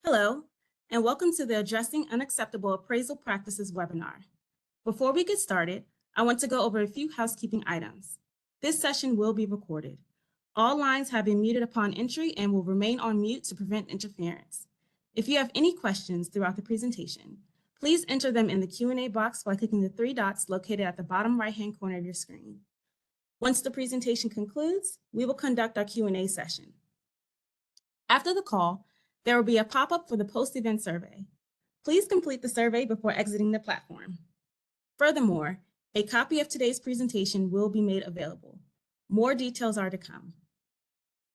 Hello, and welcome to the Addressing Unacceptable Appraisal Practices webinar. Before we get started, I want to go over a few housekeeping items. This session will be recorded. All lines have been muted upon entry and will remain on mute to prevent interference. If you have any questions throughout the presentation, please enter them in the Q&A box by clicking the three dots located at the bottom right-hand corner of your screen. Once the presentation concludes, we will conduct our Q&A session. After the call, there will be a pop-up for the post-event survey. Please complete the survey before exiting the platform. Furthermore, a copy of today's presentation will be made available. More details are to come.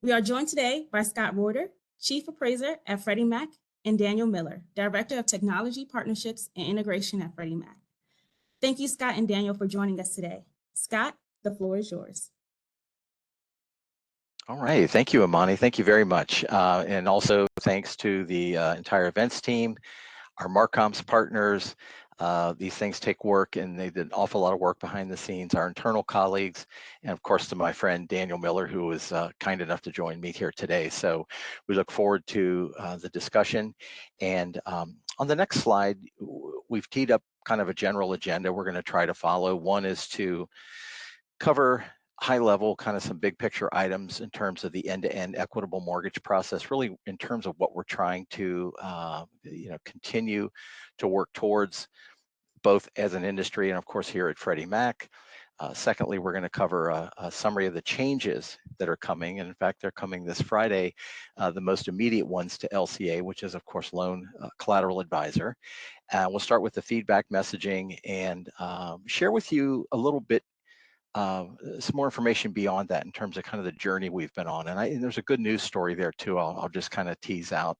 We are joined today by Scott Reuter, Chief Appraiser at Freddie Mac, and Daniel Miller, Director of Technology Partnerships and Integration at Freddie Mac. Thank you, Scott and Daniel, for joining us today. Scott, the floor is yours. All right, thank you, Amani. Thank you very much. And also thanks to the entire events team, our Marcoms partners. These things take work and they did an awful lot of work behind the scenes, our internal colleagues, and of course to my friend Daniel Miller, who was kind enough to join me here today. So we look forward to the discussion. And on the next slide, we've teed up kind of a general agenda we're going to try to follow. One is to cover high level, kind of some big picture items in terms of the end-to-end equitable mortgage process, really in terms of what we're trying to continue to work towards, both as an industry and of course here at Freddie Mac. Secondly, we're going to cover a summary of the changes that are coming, and in fact they're coming this Friday, the most immediate ones to LCA, which is of course Loan Collateral Advisor. We'll start with the feedback messaging and share with you a little bit some more information beyond that in terms of kind of the journey we've been on. And there's a good news story there too. I'll just kind of tease out.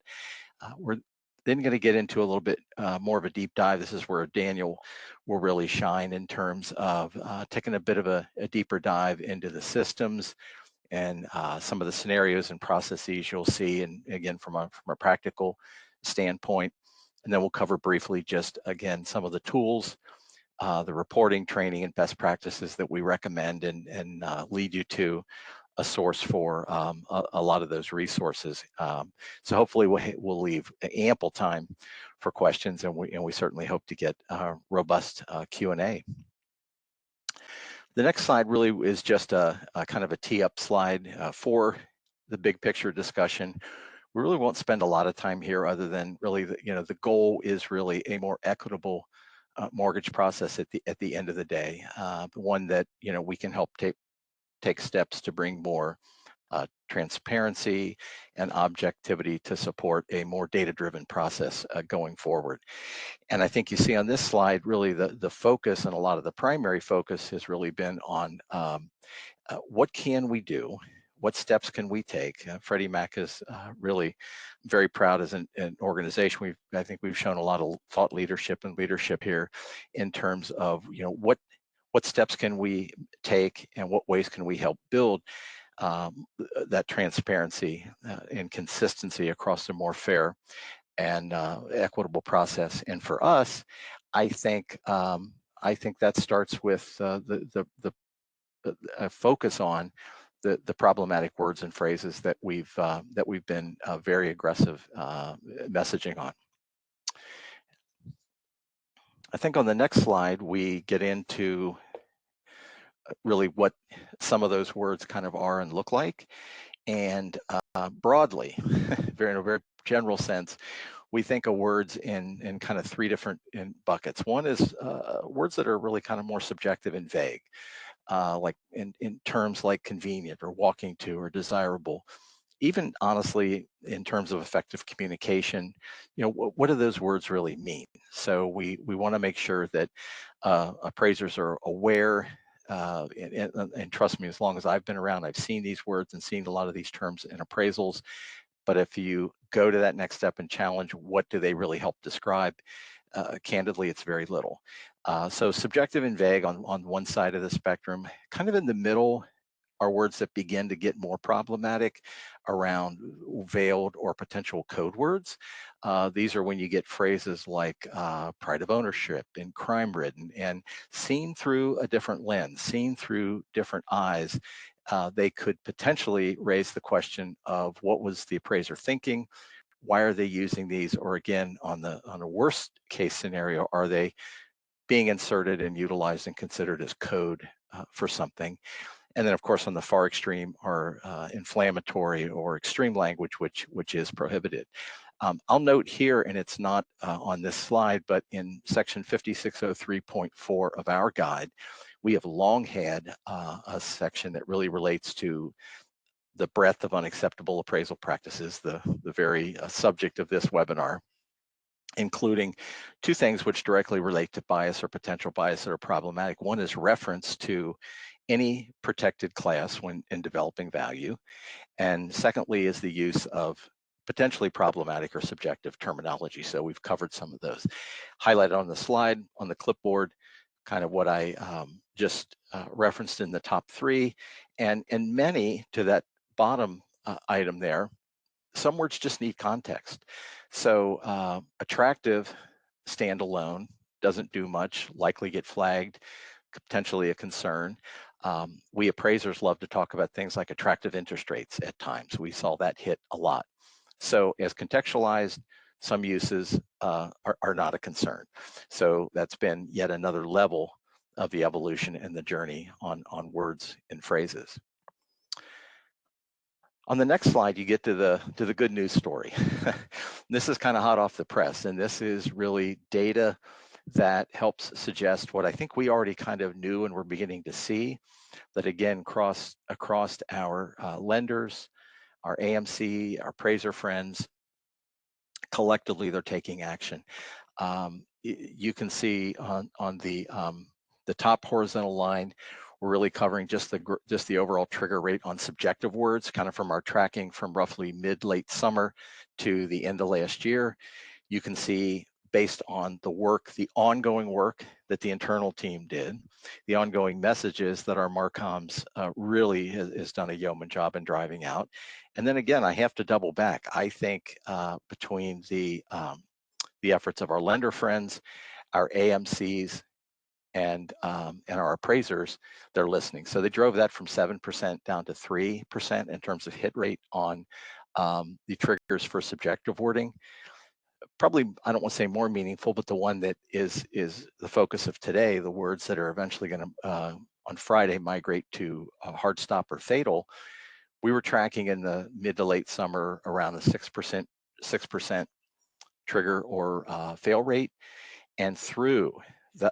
We're then going to get into a little bit more of a deep dive. This is where Daniel will really shine in terms of taking a bit of a deeper dive into the systems and some of the scenarios and processes you'll see. And again, from a practical standpoint, and then we'll cover briefly just again some of the tools, the reporting, training, and best practices that we recommend and lead you to a source for a lot of those resources. So hopefully we'll leave ample time for questions, and we certainly hope to get robust Q&A. The next slide really is just a kind of a tee-up slide for the big picture discussion. We really won't spend a lot of time here other than really, the goal is really a more equitable mortgage process at the end of the day, one that we can help take steps to bring more transparency and objectivity to support a more data-driven process going forward. And I think you see on this slide really the focus, and a lot of the primary focus has really been on what can we do. What steps can we take? Freddie Mac is really very proud as an organization. I think we've shown a lot of thought leadership and leadership here in terms of what steps can we take and what ways can we help build that transparency and consistency across a more fair and equitable process. And for us, I think that starts with the focus on the problematic words and phrases that we've been very aggressive messaging on. I think on the next slide we get into really what some of those words kind of are and look like, and broadly, in a very general sense, we think of words in kind of three different buckets. One is words that are really kind of more subjective and vague. Like in terms like convenient or walking to or desirable, even honestly in terms of effective communication, what do those words really mean? So we want to make sure that appraisers are aware, and trust me, as long as I've been around, I've seen these words and seen a lot of these terms in appraisals. But if you go to that next step and challenge, what do they really help describe? Candidly, it's very little. So subjective and vague on one side of the spectrum. Kind of in the middle are words that begin to get more problematic around veiled or potential code words. These are when you get phrases like pride of ownership and crime ridden, and seen through a different lens, seen through different eyes. They could potentially raise the question of what was the appraiser thinking, Why are they using these? Or again, on a worst case scenario, are they being inserted and utilized and considered as code for something? And then, of course, on the far extreme are inflammatory or extreme language, which is prohibited. I'll note here, and it's not on this slide, but in section 5603.4 of our guide, we have long had a section that really relates to the breadth of unacceptable appraisal practices, the very subject of this webinar, including two things which directly relate to bias or potential bias that are problematic. One is reference to any protected class when in developing value. And secondly is the use of potentially problematic or subjective terminology. So we've covered some of those. Highlighted on the slide, on the clipboard, kind of what I just referenced in the top three. And many to that bottom item there, some words just need context. So attractive standalone doesn't do much, likely get flagged, potentially a concern. We appraisers love to talk about things like attractive interest rates at times. We saw that hit a lot. So as contextualized, some uses are not a concern. So that's been yet another level of the evolution and the journey on words and phrases. On the next slide, you get to the good news story. This is kind of hot off the press, and this is really data that helps suggest what I think we already kind of knew and we're beginning to see, that again, across our lenders, our AMC, our appraiser friends, collectively they're taking action. You can see on the top horizontal line, we're really covering just the overall trigger rate on subjective words, kind of from our tracking from roughly mid-late summer to the end of last year. You can see based on the work, the ongoing work that the internal team did, the ongoing messages that our Marcoms really has done a yeoman job in driving out. And then again, I have to double back. I think between the efforts of our lender friends, our AMCs, and our appraisers, they're listening. So they drove that from 7% down to 3% in terms of hit rate on the triggers for subjective wording. Probably, I don't want to say more meaningful, but the one that is the focus of today, the words that are eventually going to, on Friday, migrate to hard stop or fatal. We were tracking in the mid to late summer around the 6% trigger or fail rate. And through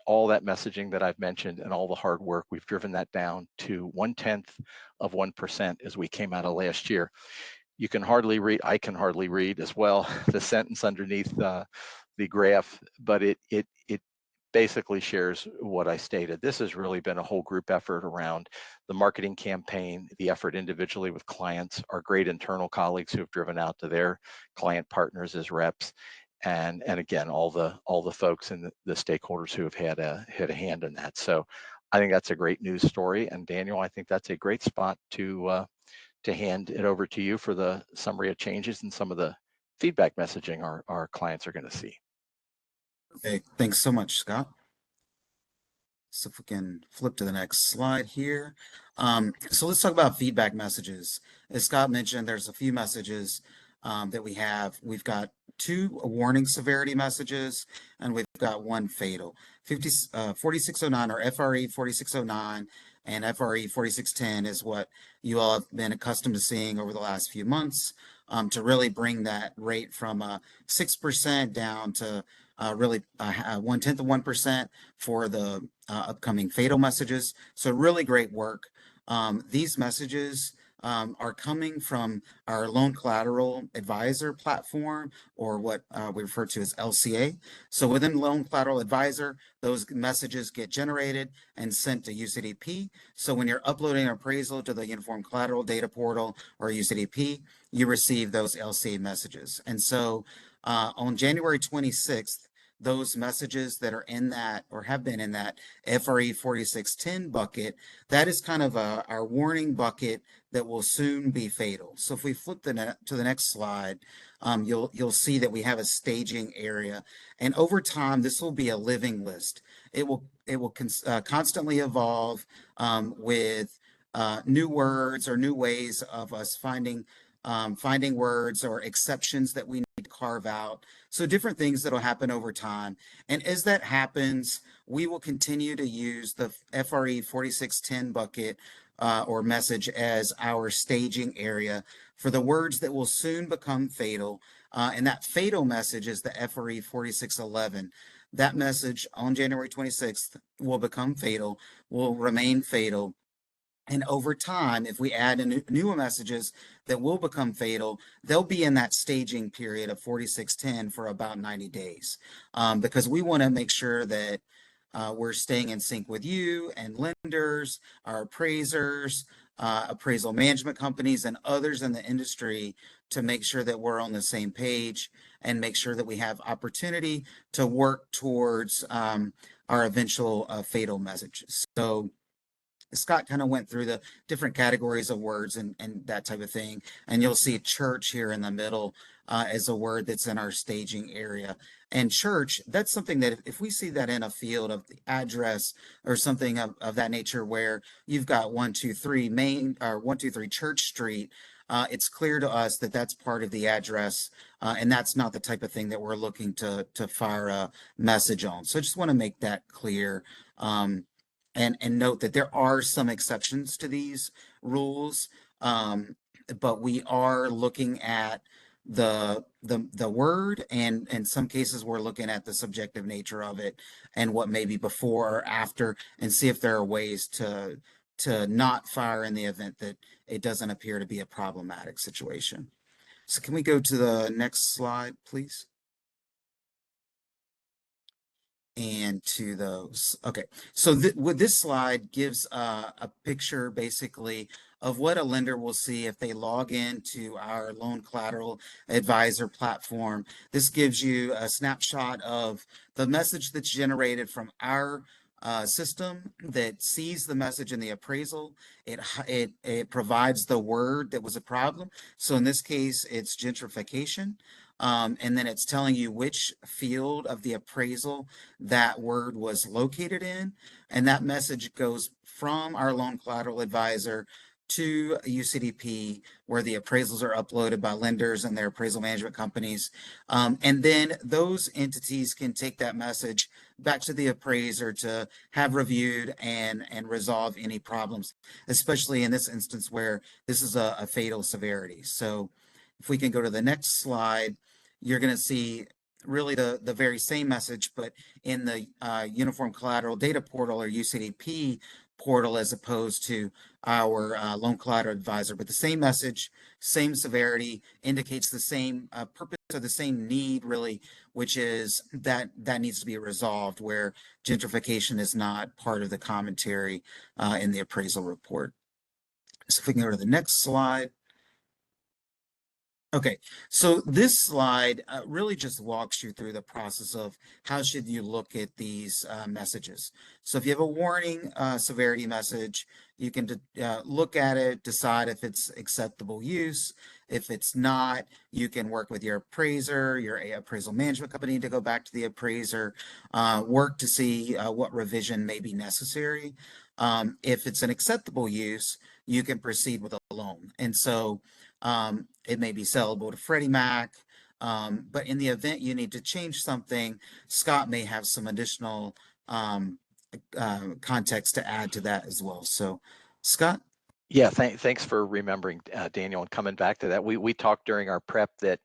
all that messaging that I've mentioned and all the hard work, we've driven that down to 0.1% as we came out of last year. You can hardly read, I can hardly read as well, the sentence underneath the graph, but it basically shares what I stated. This has really been a whole group effort around the marketing campaign, the effort individually with clients, our great internal colleagues who have driven out to their client partners as reps, and again, all the folks and the stakeholders who have had a hand in that. So I think that's a great news story. And Daniel, I think that's a great spot to hand it over to you for the summary of changes and some of the feedback messaging our clients are going to see. Okay, thanks so much, Scott. So if we can flip to the next slide here. So let's talk about feedback messages. As Scott mentioned, there's a few messages that we have. We've got 2 warning severity messages, and we've got 1 fatal. 4609 or FRE 4609 and FRE 4610 is what you all have been accustomed to seeing over the last few months to really bring that rate from 6% down to really 1/10 of 1% for the upcoming fatal messages. So really great work. These messages are coming from our Loan Collateral Advisor platform, or what we refer to as LCA. So within Loan Collateral Advisor, those messages get generated and sent to UCDP. So when you're uploading an appraisal to the Uniform Collateral Data Portal or UCDP, you receive those LCA messages. And so on January 26th, those messages that are in that or have been in that FRE 4610 bucket, that is kind of our warning bucket that will soon be fatal. So if we flip to the next slide, you'll see that we have a staging area, and over time this will be a living list. It will constantly evolve with new words or new ways of us finding finding words or exceptions that we need to carve out. So different things that'll happen over time. And as that happens, we will continue to use the FRE 4610 bucket or message as our staging area for the words that will soon become fatal. And that fatal message is the FRE 4611. That message on January 26th will become fatal, will remain fatal. And over time, if we add in newer messages that will become fatal, they'll be in that staging period of 4610 for about 90 days. Because we want to make sure that we're staying in sync with you and lenders, our appraisers, appraisal management companies, and others in the industry to make sure that we're on the same page and make sure that we have opportunity to work towards our eventual fatal message. So Scott kind of went through the different categories of words and that type of thing. And you'll see church here in the middle as a word that's in our staging area. And church, that's something that if we see that in a field of the address or something of that nature where you've got 123 Main or 123 Church Street, it's clear to us that that's part of the address, and that's not the type of thing that we're looking to fire a message on. So I just want to make that clear. And note that there are some exceptions to these rules, but we are looking at the word, and in some cases we're looking at the subjective nature of it and what may be before or after, and see if there are ways to not fire in the event that it doesn't appear to be a problematic situation. So can we go to the next slide, please? And to those. Okay, so with this slide gives a picture basically of what a lender will see if they log into our Loan Collateral Advisor platform. This gives you a snapshot of the message that's generated from our system that sees the message in the appraisal. It provides the word that was a problem. So in this case, it's gentrification. And then it's telling you which field of the appraisal that word was located in. And that message goes from our Loan Collateral Advisor to UCDP, where the appraisals are uploaded by lenders and their appraisal management companies. And then those entities can take that message back to the appraiser to have reviewed and resolve any problems, especially in this instance where this is a fatal severity. So if we can go to the next slide, you're going to see really the very same message, but in the Uniform Collateral Data Portal or UCDP portal as opposed to our Loan Collateral Advisor. But the same message, same severity, indicates the same purpose or the same need really, which is that needs to be resolved where gentrification is not part of the commentary in the appraisal report. So if we can go to the next slide. Okay, so this slide really just walks you through the process of how should you look at these messages. So if you have a warning severity message, you can look at it, decide if it's acceptable use. If it's not, you can work with your appraiser, your appraisal management company to go back to the appraiser, work to see what revision may be necessary. If it's an acceptable use, you can proceed with a loan. And so it may be sellable to Freddie Mac, but in the event you need to change something, Scott may have some additional context to add to that as well. So, Scott? Yeah, thanks for remembering, Daniel, and coming back to that. We talked during our prep that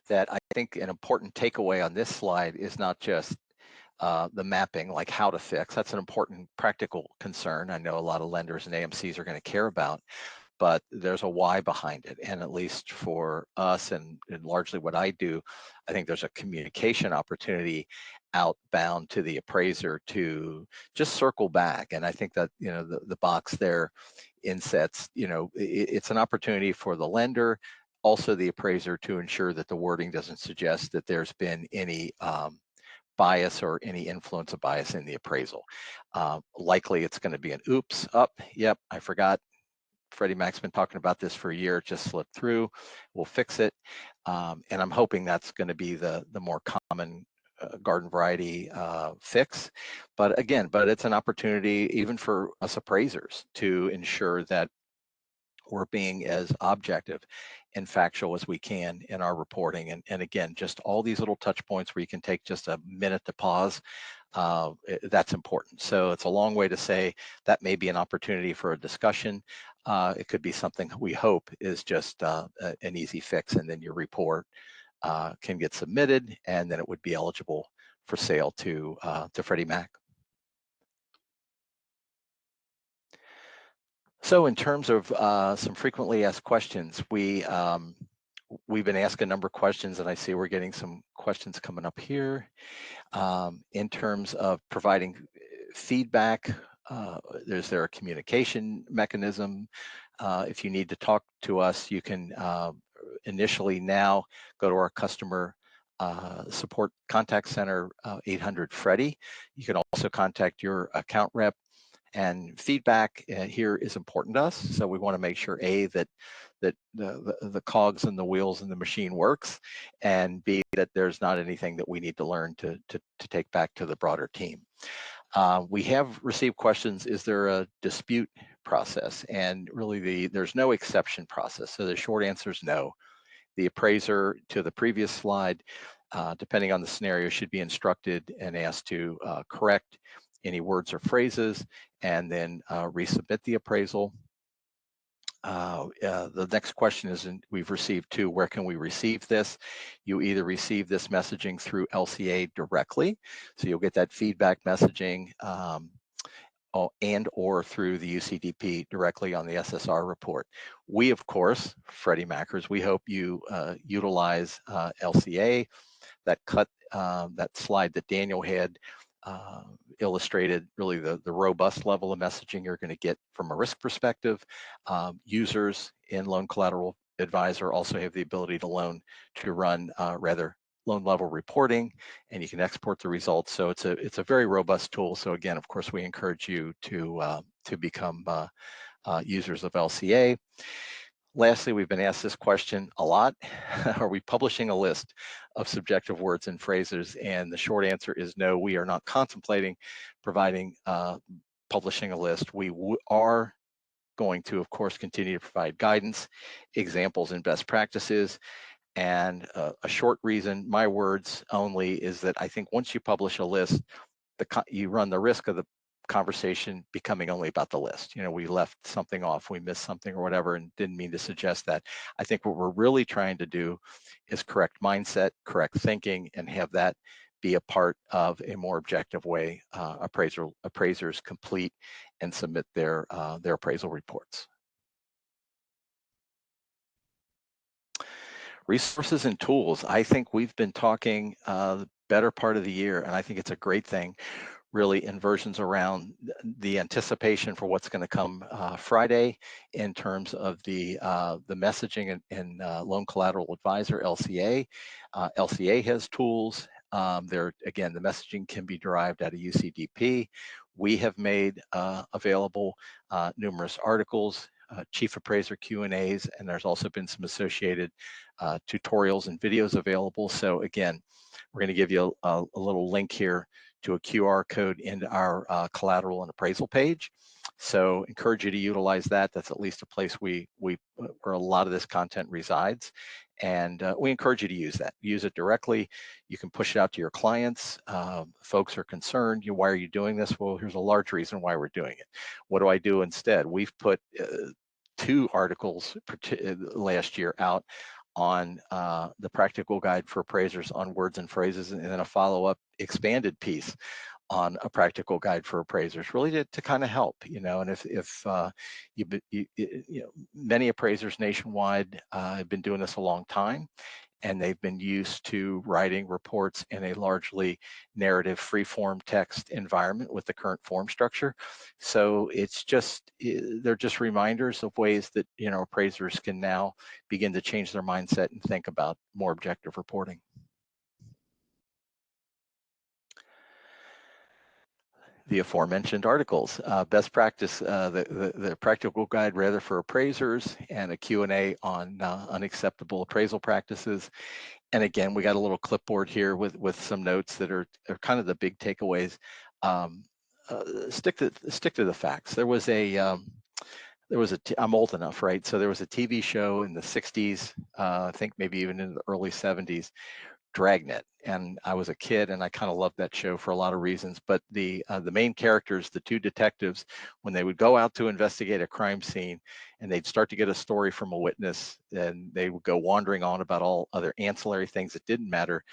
I think an important takeaway on this slide is not just the mapping, like how to fix. That's an important practical concern. I know a lot of lenders and AMCs are going to care about, but there's a why behind it. And at least for us and largely what I do, I think there's a communication opportunity outbound to the appraiser to just circle back. And I think that, the box there insets, it's an opportunity for the lender, also the appraiser, to ensure that the wording doesn't suggest that there's been any bias or any influence of bias in the appraisal. Likely it's going to be an oops, yep, I forgot. Freddie Mac's been talking about this for a year, it just slipped through. We'll fix it. And I'm hoping that's going to be the more common garden variety fix. But it's an opportunity even for us appraisers to ensure that we're being as objective and factual as we can in our reporting. And again, just all these little touch points where you can take just a minute to pause, that's important. So it's a long way to say that may be an opportunity for a discussion. It could be something we hope is just an easy fix, and then your report can get submitted, and then it would be eligible for sale to Freddie Mac. So in terms of some frequently asked questions, we've been asked a number of questions, and I see we're getting some questions coming up here. In terms of providing feedback, is there a communication mechanism? If you need to talk to us, you can initially now go to our customer support contact center, 800 Freddie. You can also contact your account rep. And feedback here is important to us. So we want to make sure, A, that the cogs and the wheels and the machine works, and B, that there's not anything that we need to learn to take back to the broader team. We have received questions, is there a dispute process? And really there's no exception process. So the short answer is no. The appraiser, to the previous slide, depending on the scenario, should be instructed and asked to correct any words or phrases, and then resubmit the appraisal. The next question is, we've received two, where can we receive this? You either receive this messaging through LCA directly, so you'll get that feedback messaging, and or through the UCDP directly on the SSR report. We, of course, Freddie Macers, we hope you utilize LCA. That slide that Daniel had illustrated really the robust level of messaging you're going to get from a risk perspective. Users in Loan Collateral Advisor also have the ability to run loan level reporting, and you can export the results. So it's a very robust tool. So again, of course, we encourage you to become users of LCA. Lastly, we've been asked this question a lot. Are we publishing a list of subjective words and phrases? And the short answer is no, we are not contemplating publishing a list. We are going to, of course, continue to provide guidance, examples, and best practices. And a short reason, my words only, is that I think once you publish a list, you run the risk of the conversation becoming only about the list. We left something off, we missed something or whatever, and didn't mean to suggest that. I think what we're really trying to do is correct mindset, correct thinking, and have that be a part of a more objective way appraisers complete and submit their appraisal reports. Resources and tools. I think we've been talking the better part of the year, and I think it's a great thing, really, in versions around the anticipation for what's going to come Friday in terms of the messaging in Loan Collateral Advisor, LCA. LCA has tools. Again, the messaging can be derived out of UCDP. We have made available numerous articles, chief appraiser Q&As, and there's also been some associated tutorials and videos available. So again, we're going to give you a little link here to a QR code into our collateral and appraisal page. So encourage you to utilize that. That's at least a place where a lot of this content resides. And we encourage you to use that. Use it directly. You can push it out to your clients. Folks are concerned, why are you doing this? Well, here's a large reason why we're doing it. What do I do instead? We've put 2 articles last year out on the practical guide for appraisers on words and phrases, and then a follow-up expanded piece on a practical guide for appraisers, really to kind of help, and if many appraisers nationwide have been doing this a long time, and they've been used to writing reports in a largely narrative free-form text environment with the current form structure. So they're just reminders of ways that appraisers can now begin to change their mindset and think about more objective reporting. The aforementioned articles, best practice, the practical guide rather for appraisers, and a Q&A on unacceptable appraisal practices. And again, we got a little clipboard here with some notes that are kind of the big takeaways. Stick to the facts. There was a I'm old enough, right? So there was a TV show in the 60s, I think maybe even in the early 70s, Dragnet, and I was a kid and I kind of loved that show for a lot of reasons. But the main characters, the two detectives, when they would go out to investigate a crime scene and they'd start to get a story from a witness, and they would go wandering on about all other ancillary things that didn't matter,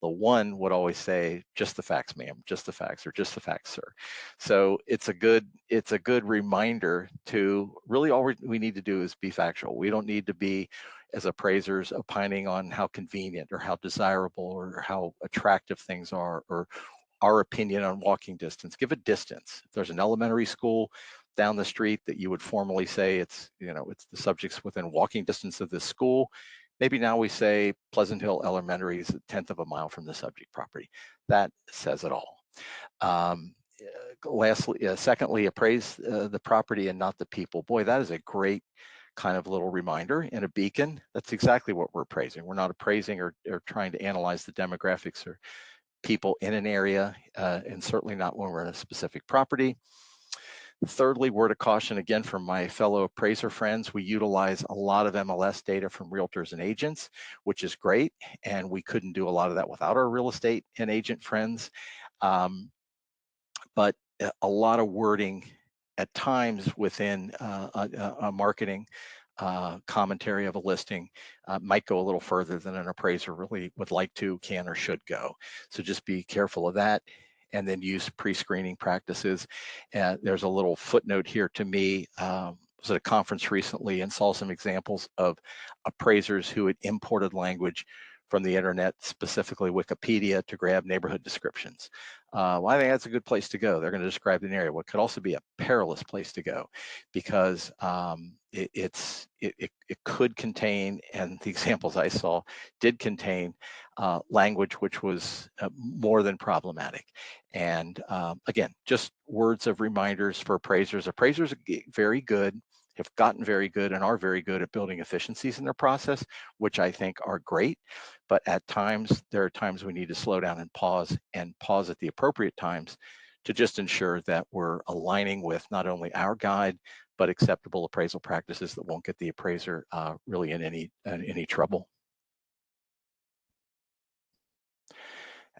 the one would always say, "Just the facts, ma'am, just the facts," or "Just the facts, sir." So it's a good reminder to really all we need to do is be factual. We don't need to be, as appraisers, opining on how convenient or how desirable or how attractive things are, or our opinion on walking distance. Give a distance. If there's an elementary school down the street that you would formally say it's the subjects within walking distance of this school, maybe now we say Pleasant Hill Elementary is a 1/10 of a mile from the subject property. That says it all. Secondly, appraise the property and not the people. Boy, that is a great kind of little reminder and a beacon. That's exactly what we're appraising. We're not appraising or trying to analyze the demographics or people in an area, and certainly not when we're in a specific property. Thirdly, word of caution again from my fellow appraiser friends, we utilize a lot of MLS data from realtors and agents, which is great, and we couldn't do a lot of that without our real estate and agent friends. But a lot of wording at times within a marketing commentary of a listing might go a little further than an appraiser really would like to, can, or should go. So just be careful of that, and then use pre-screening practices. There's a little footnote here to me. Was at a conference recently and saw some examples of appraisers who had imported language from the internet, specifically Wikipedia, to grab neighborhood descriptions. Well, I think that's a good place to go. They're going to describe an area. What could also be a perilous place to go, because it could contain, and the examples I saw did contain language which was more than problematic. And again, just words of reminders for appraisers. Appraisers are very good, have gotten very good, and are very good at building efficiencies in their process, which I think are great. But at times, there are times we need to slow down and pause at the appropriate times to just ensure that we're aligning with not only our guide, but acceptable appraisal practices that won't get the appraiser really in any trouble.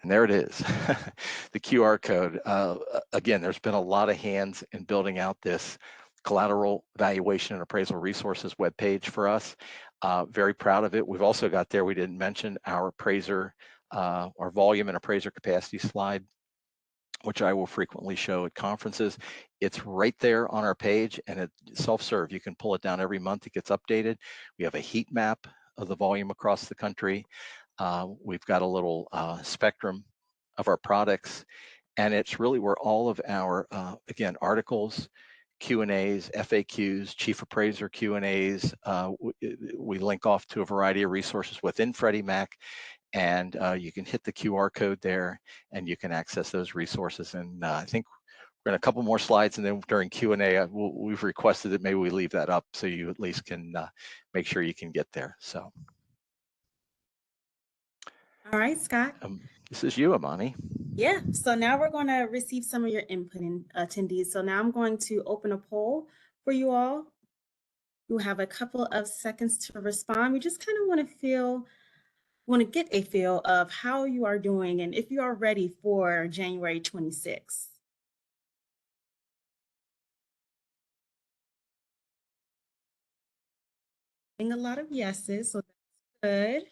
And there it is, the QR code. Again, there's been a lot of hands in building out this collateral valuation and appraisal resources webpage for us. Very proud of it. We've also got there, we didn't mention our appraiser, our volume and appraiser capacity slide, which I will frequently show at conferences. It's right there on our page, and it's self-serve. You can pull it down every month. It gets updated. We have a heat map of the volume across the country. We've got a little spectrum of our products, and it's really where all of our, again, articles, Q&As, FAQs, chief appraiser Q&As, we link off to a variety of resources within Freddie Mac, and you can hit the QR code there and you can access those resources. And I think we're going to a couple more slides, and then during Q&A, we've requested that maybe we leave that up so you at least can make sure you can get there. So. All right, Scott. This is you, Amani. Yeah, so now we're going to receive some of your input in attendees. So now I'm going to open a poll for you all. You have a couple of seconds to respond. We just kind of want to get a feel of how you are doing and if you are ready for January 26th. A lot of yeses, so that's good.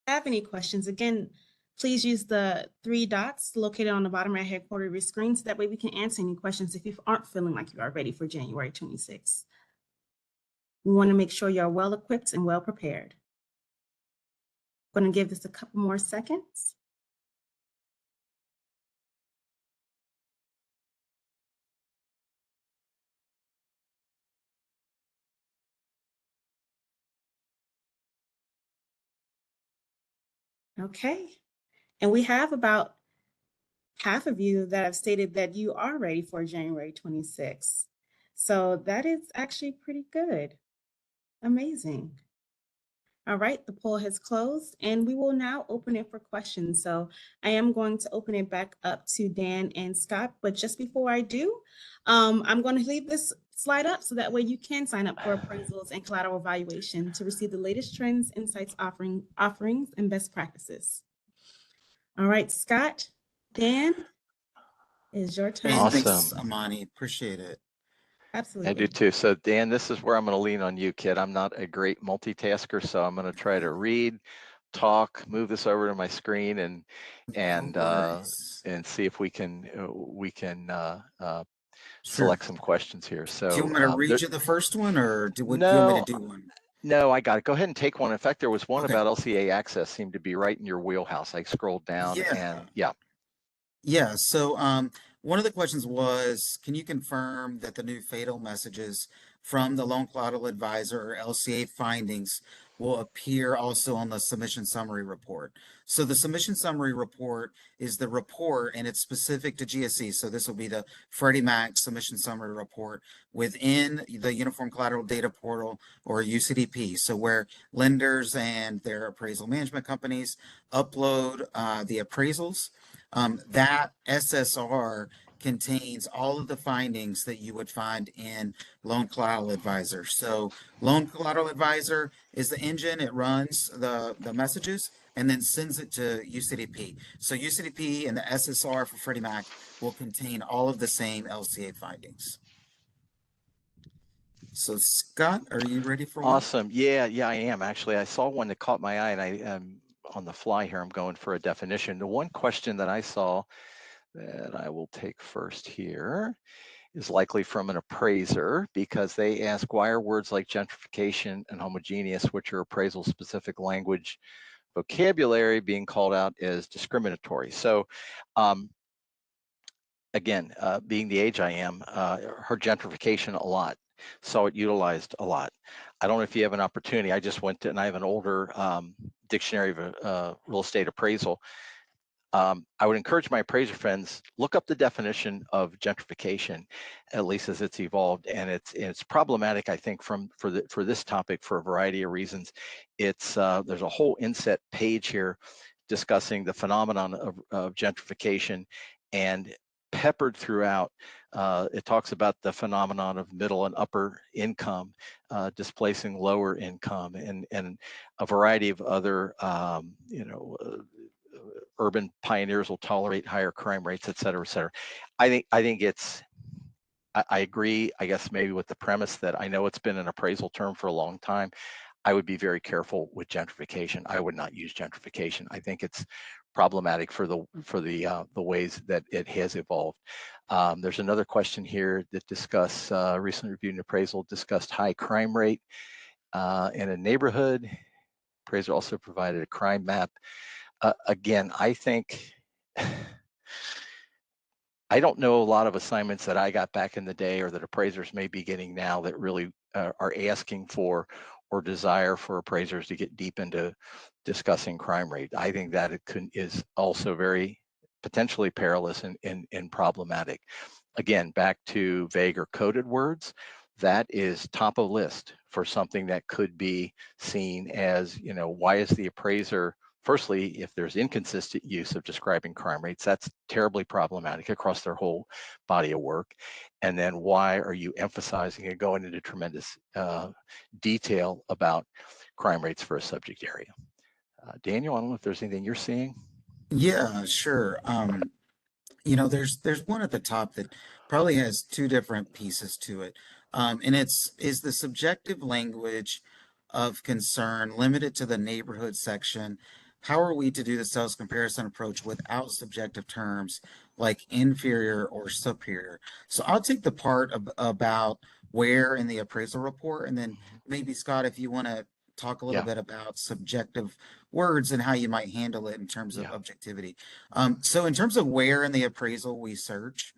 Have any questions, again, please use the 3 dots located on the bottom right hand corner of your screen, so that way we can answer any questions if you aren't feeling like you are ready for January 26th. We want to make sure you're well equipped and well prepared. I'm going to give this a couple more seconds. Okay, and we have about half of you that have stated that you are ready for January 26th. So that is actually pretty good. Amazing. All right, the poll has closed and we will now open it for questions. So I am going to open it back up to Dan and Scott, but just before I do, I'm going to leave this slide up so that way you can sign up for appraisals and collateral valuation to receive the latest trends, insights, offerings, and best practices. All right, Scott, Dan, it is your turn. Hey, Awesome. thanks, Amani. Appreciate it. Absolutely. I do too. So Dan, this is where I'm going to lean on you, kid. I'm not a great multitasker, so I'm going to try to read, talk, move this over to my screen, and No worries. see if we can Sure. select some questions here. Do you So want me to read you the first one, or do you want me to no, do one? no, I got it. Go ahead and take one. In fact, there was one Okay. about LCA access seemed to be right in your wheelhouse. I scrolled down Yeah. and yeah. Yeah, so one of the questions was, can you confirm that the new fatal messages from the Loan Collateral Advisor or LCA findings will appear also on the submission summary report? So the submission summary report is the report and it's specific to GSE. So this will be the Freddie Mac submission summary report within the Uniform Collateral Data Portal or UCDP. So where lenders and their appraisal management companies upload the appraisals. That SSR contains all of the findings that you would find in Loan Collateral Advisor. So Loan Collateral Advisor is the engine, it runs the messages and then sends it to UCDP. So UCDP and the SSR for Freddie Mac will contain all of the same LCA findings. So Scott, are you ready for one? Awesome. Yeah, I am actually. I saw one that caught my eye, and I am on the fly here. I'm going for a definition. The one question that I saw that I will take first here is likely from an appraiser because they ask, why are words like gentrification and homogeneous, which are appraisal specific language vocabulary, being called out as discriminatory? So again, being the age I am, heard gentrification a lot, saw it utilized a lot. I don't know if you have an opportunity. I just went to, and I have an older dictionary of real estate appraisal. I would encourage my appraiser friends, look up the definition of gentrification, at least as it's evolved, and it's problematic, I think, for this topic for a variety of reasons. It's there's a whole inset page here discussing the phenomenon of gentrification, and peppered throughout, it talks about the phenomenon of middle and upper income displacing lower income, and a variety of other urban pioneers will tolerate higher crime rates, et cetera, et cetera. I think it's, I agree, I guess maybe with the premise that I know it's been an appraisal term for a long time. I would be very careful with gentrification. I would not use gentrification. I think it's problematic for the ways that it has evolved. There's another question here that discuss recently reviewed an appraisal discussed high crime rate in a neighborhood. Appraiser also provided a crime map. Again, I think I don't know a lot of assignments that I got back in the day or that appraisers may be getting now that really are asking for or desire for appraisers to get deep into discussing crime rate. I think that is also very potentially perilous and problematic. Again, back to vague or coded words, that is top of list for something that could be seen as, why is the appraiser, firstly, if there's inconsistent use of describing crime rates, that's terribly problematic across their whole body of work. And then why are you emphasizing and going into tremendous detail about crime rates for a subject area? Daniel, I don't know if there's anything you're seeing. Yeah, sure. There's one at the top that probably has two different pieces to it. And is the subjective language of concern limited to the neighborhood section? How are we to do the sales comparison approach without subjective terms like inferior or superior? So I'll take the part about where in the appraisal report, and then maybe Scott, if you want to talk a little Yeah. bit about subjective words and how you might handle it in terms of Yeah. objectivity. So in terms of where in the appraisal we search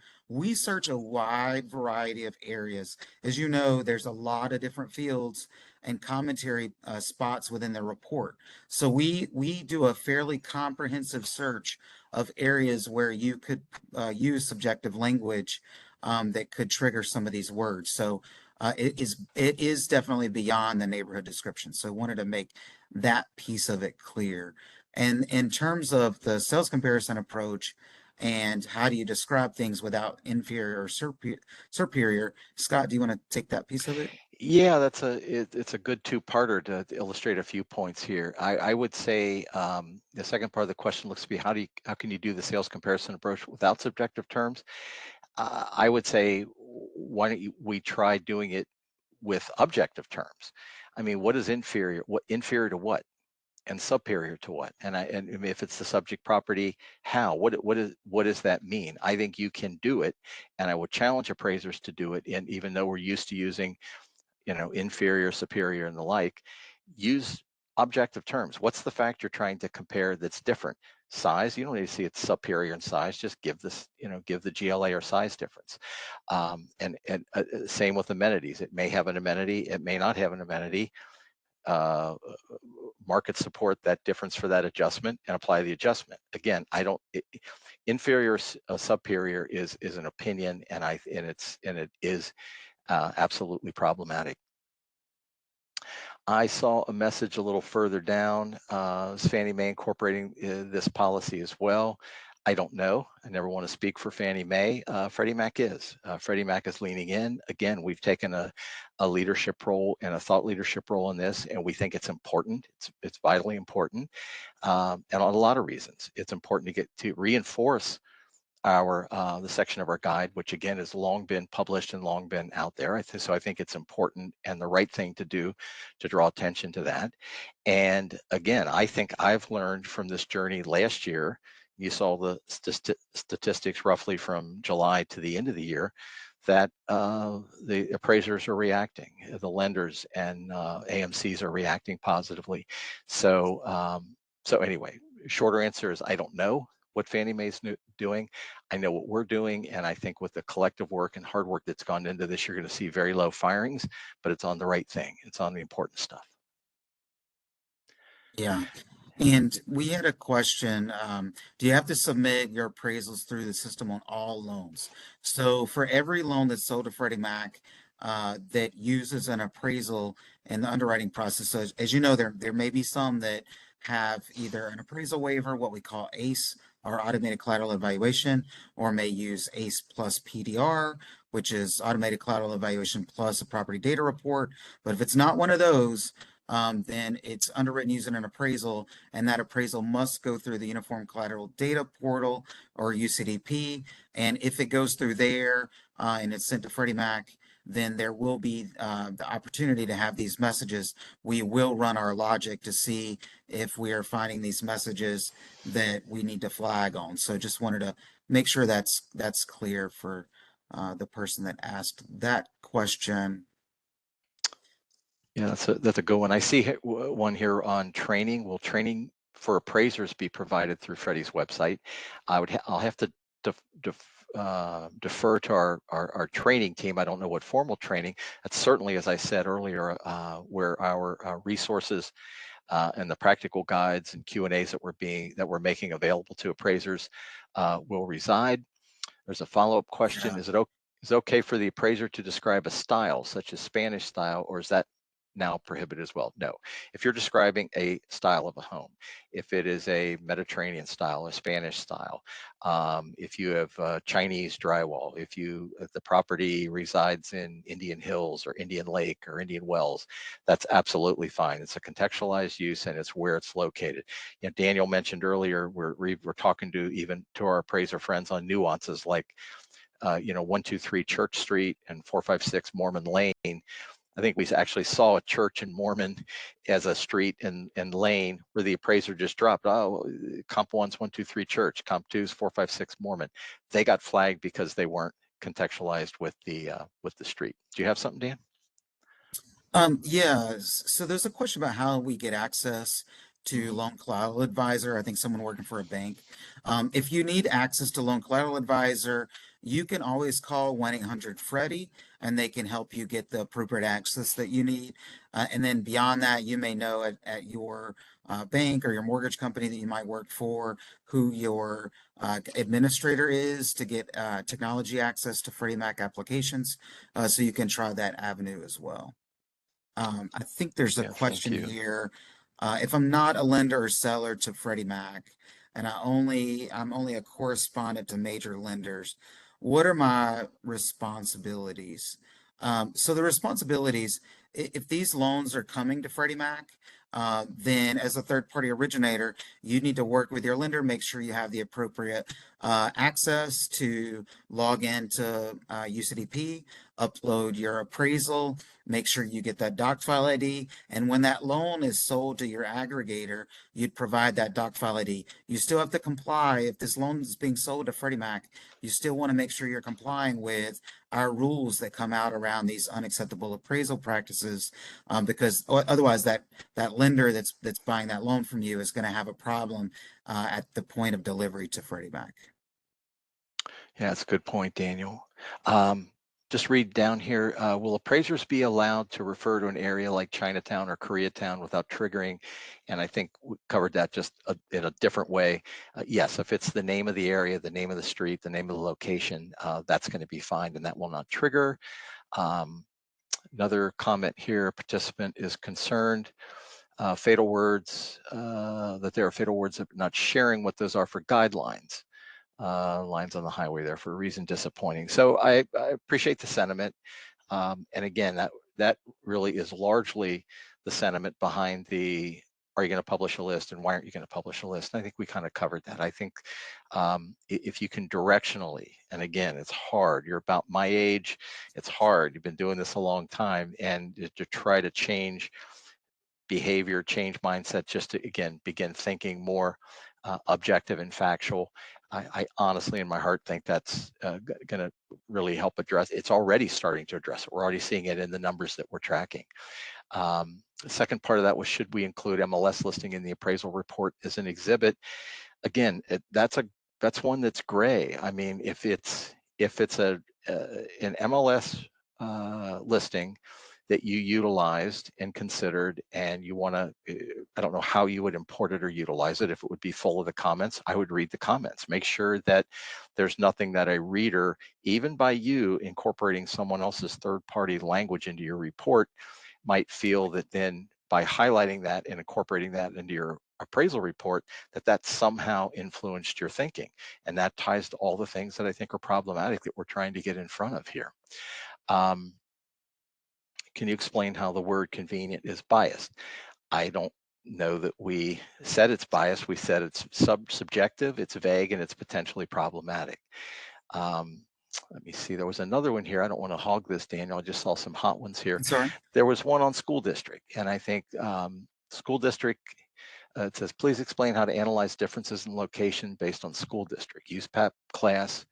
a wide variety of areas. As you know, there's a lot of different fields and commentary spots within the report. So we do a fairly comprehensive search of areas where you could use subjective language that could trigger some of these words. So it is definitely beyond the neighborhood description. So I wanted to make that piece of it clear. And in terms of the sales comparison approach and how do you describe things without inferior or superior, Scott, do you want to take that piece of it? Yeah, it's a good two-parter to illustrate a few points here. I would say the second part of the question looks to be how can you do the sales comparison approach without subjective terms? I would say why don't we try doing it with objective terms? I mean, what is inferior? What inferior to what? And superior to what? And if it's the subject property, how? What does that mean? I think you can do it, and I would challenge appraisers to do it. And even though we're used to using, inferior, superior, and the like, use objective terms. What's the fact you're trying to compare that's different? Size, you don't need to see it's superior in size, just give this, give the GLA or size difference. And same with amenities. It may have an amenity, it may not have an amenity. Uh, Market support that difference for that adjustment and apply the adjustment. Again, inferior, superior is an opinion, and it is absolutely problematic. I saw a message a little further down. Is Fannie Mae incorporating this policy as well? I don't know. I never want to speak for Fannie Mae. Freddie Mac is. Freddie Mac is leaning in. Again, we've taken a leadership role and a thought leadership role in this, and we think it's important. It's vitally important, and on a lot of reasons. It's important to reinforce the section of our guide, which again has long been published and long been out there. So I think it's important and the right thing to do to draw attention to that. And again, I think I've learned from this journey last year. You saw the statistics roughly from July to the end of the year that the appraisers are reacting, the lenders and AMCs are reacting positively. So anyway, shorter answer is I don't know what Fannie Mae's doing. I know what we're doing, and I think with the collective work and hard work that's gone into this, you're going to see very low firings, but it's on the right thing. It's on the important stuff. Yeah. And we had a question. Do you have to submit your appraisals through the system on all loans? So for every loan that's sold to Freddie Mac that uses an appraisal in the underwriting process, so as you know, there may be some that have either an appraisal waiver, what we call ACE, or automated collateral evaluation, or may use ACE plus PDR, which is automated collateral evaluation plus a property data report. But if it's not one of those, then it's underwritten using an appraisal, and that appraisal must go through the Uniform Collateral Data Portal or UCDP. And if it goes through there and it's sent to Freddie Mac, then there will be the opportunity to have these messages. We will run our logic to see if we are finding these messages that we need to flag on. So just wanted to make sure that's clear for the person that asked that question. Yeah, that's a good one. I see one here on training. Will training for appraisers be provided through Freddie's website? I'll have to defer to our training team. I don't know what formal training. That's certainly, as I said earlier, where our resources and the practical guides and Q&As that we're making available to appraisers will reside. There's a follow-up question. Yeah. Is it okay for the appraiser to describe a style such as Spanish style, or is that now prohibited as well? No. If you're describing a style of a home, if it is a Mediterranean style, a Spanish style, if you have Chinese drywall, if the property resides in Indian Hills or Indian Lake or Indian Wells, that's absolutely fine. It's a contextualized use and it's where it's located. Daniel mentioned earlier, we're talking to our appraiser friends on nuances like 123 Church Street and 456 Mormon Lane. I think we actually saw a church in Mormon as a street and lane where the appraiser just dropped, comp 1's 123 Church, comp 2's 456 Mormon. They got flagged because they weren't contextualized with the street. Do you have something, Dan? Yeah, so there's a question about how we get access to Mhm. Loan Collateral Advisor. I think someone working for a bank. If you need access to Loan Collateral Advisor, you can always call 1-800-FREDDIE and they can help you get the appropriate access that you need. And then beyond that, you may know at your bank or your mortgage company that you might work for who your administrator is to get technology access to Freddie Mac applications. So you can try that avenue as well. I think there's a Yeah, thank question you. here. If I'm not a lender or seller to Freddie Mac, and I'm only a correspondent to major lenders, what are my responsibilities? So the responsibilities, if these loans are coming to Freddie Mac, then as a third party originator, you need to work with your lender, make sure you have the appropriate access to log into UCDP, upload your appraisal, make sure you get that doc file ID. And when that loan is sold to your aggregator, you'd provide that doc file ID. You still have to comply. If this loan is being sold to Freddie Mac, you still want to make sure you're complying with our rules that come out around these unacceptable appraisal practices, because otherwise that lender that's buying that loan from you is going to have a problem at the point of delivery to Freddie Mac. Yeah, that's a good point, Daniel. Just read down here. Will appraisers be allowed to refer to an area like Chinatown or Koreatown without triggering? And I think we covered that just in a different way. Yes, if it's the name of the area, the name of the street, the name of the location, that's going to be fine and that will not trigger. Another comment here, a participant is concerned. Fatal words, that there are fatal words, but not sharing what those are for guidelines. Lines on the highway there for a reason disappointing. So I appreciate the sentiment. And again, that really is largely the sentiment behind the, are you going to publish a list and why aren't you going to publish a list? And I think we kind of covered that. I think if you can directionally, and again, it's hard, you're about my age, it's hard, you've been doing this a long time, and to try to change behavior, change mindset, just to, again, begin thinking more objective and factual. I honestly, in my heart, think that's going to really help address. It's already starting to address it. We're already seeing it in the numbers that we're tracking. The second part of that was, should we include MLS listing in the appraisal report as an exhibit? Again, that's one that's gray. I mean, if it's an MLS listing that you utilized and considered, and you want to, I don't know how you would import it or utilize it. If it would be full of the comments, I would read the comments. Make sure that there's nothing that a reader, even by you incorporating someone else's third-party language into your report, might feel that then by highlighting that and incorporating that into your appraisal report, that somehow influenced your thinking. And that ties to all the things that I think are problematic that we're trying to get in front of here. Can you explain how the word convenient is biased? I don't know that we said it's biased. We said it's subjective, it's vague, and it's potentially problematic. Let me see, there was another one here. I don't want to hog this, Daniel. I just saw some hot ones here. Sorry. There was one on school district, and I think school district, it says, please explain how to analyze differences in location based on school district. USPAP class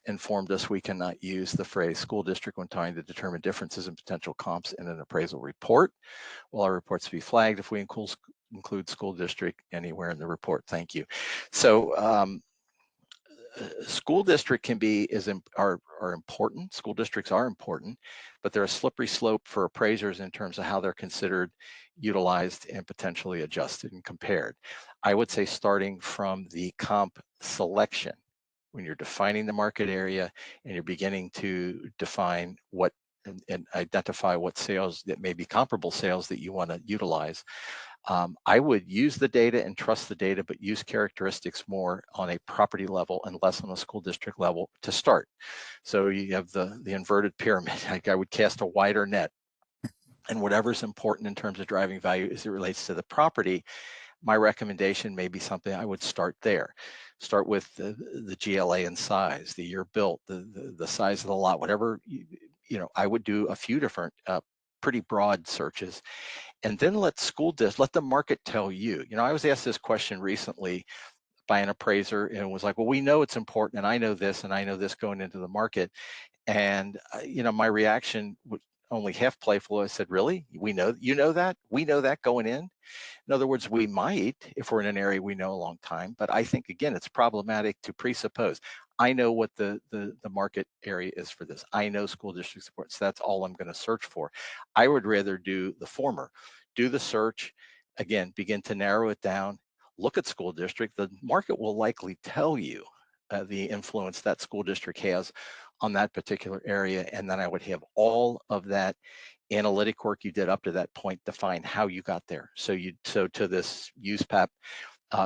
informed us we cannot use the phrase school district when trying to determine differences in potential comps in an appraisal report. Will our reports be flagged if we include school district anywhere in the report? Thank you. So school district are important. School districts are important, but they're a slippery slope for appraisers in terms of how they're considered, utilized, and potentially adjusted and compared. I would say starting from the comp selection, when you're defining the market area and you're beginning to define what and identify what sales that may be comparable sales that you want to utilize. I would use the data and trust the data, but use characteristics more on a property level and less on a school district level to start. So you have the inverted pyramid. I would cast a wider net, and whatever's important in terms of driving value as it relates to the property, my recommendation may be something I would start there. Start with the GLA and size, the year built, the size of the lot, whatever, I would do a few different pretty broad searches, and then let the market tell you. I was asked this question recently by an appraiser, and it was like, well, we know it's important, and I know this going into the market. And my reaction was only half playful. I said, really? We know that? We know that going in? In other words, we might, if we're in an area we know a long time, but I think, again, it's problematic to presuppose. I know what the market area is for this. I know school district support, so that's all I'm going to search for. I would rather do the former. Do the search, again, begin to narrow it down, look at school district. The market will likely tell you the influence that school district has on that particular area, and then I would have all of that analytic work you did up to that point define how you got there. So to this USPAP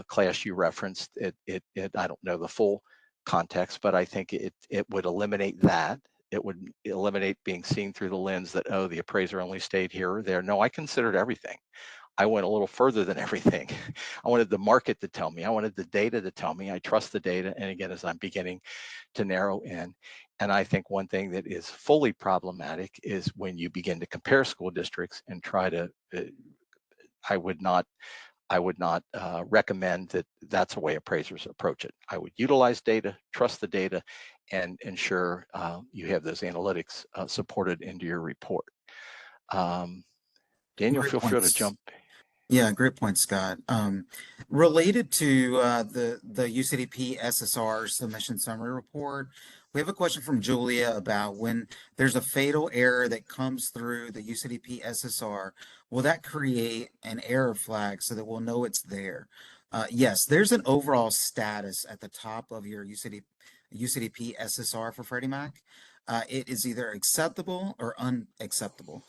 class you referenced, it I don't know the full context, but I think it would eliminate that. It would eliminate being seen through the lens that, oh, the appraiser only stayed here or there. No, I considered everything. I went a little further than everything. I wanted the market to tell me. I wanted the data to tell me. I trust the data. And again, as I'm beginning to narrow in, and I think one thing that is fully problematic is when you begin to compare school districts and try to, I would not recommend that that's the way appraisers approach it. I would utilize data, trust the data, and ensure you have those analytics supported into your report. Daniel, Great feel free to points. jump. Yeah, great point, Scott. Related to the UCDP SSR submission summary report, we have a question from Julia about when there's a fatal error that comes through the UCDP SSR, will that create an error flag so that we'll know it's there? Yes, there's an overall status at the top of your UCDP SSR for Freddie Mac. It is either acceptable or unacceptable,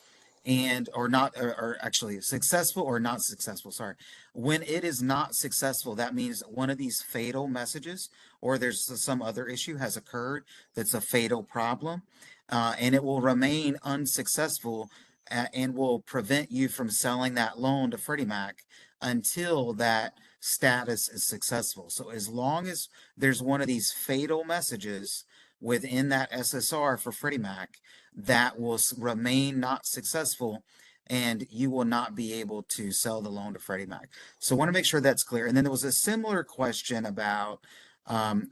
and or not, or actually successful or not successful, sorry. When it is not successful, that means one of these fatal messages or there's some other issue has occurred that's a fatal problem, and it will remain unsuccessful, and will prevent you from selling that loan to Freddie Mac until that status is successful. So as long as there's one of these fatal messages within that SSR for Freddie Mac, that will remain not successful, and you will not be able to sell the loan to Freddie Mac. So I want to make sure that's clear. And then there was a similar question about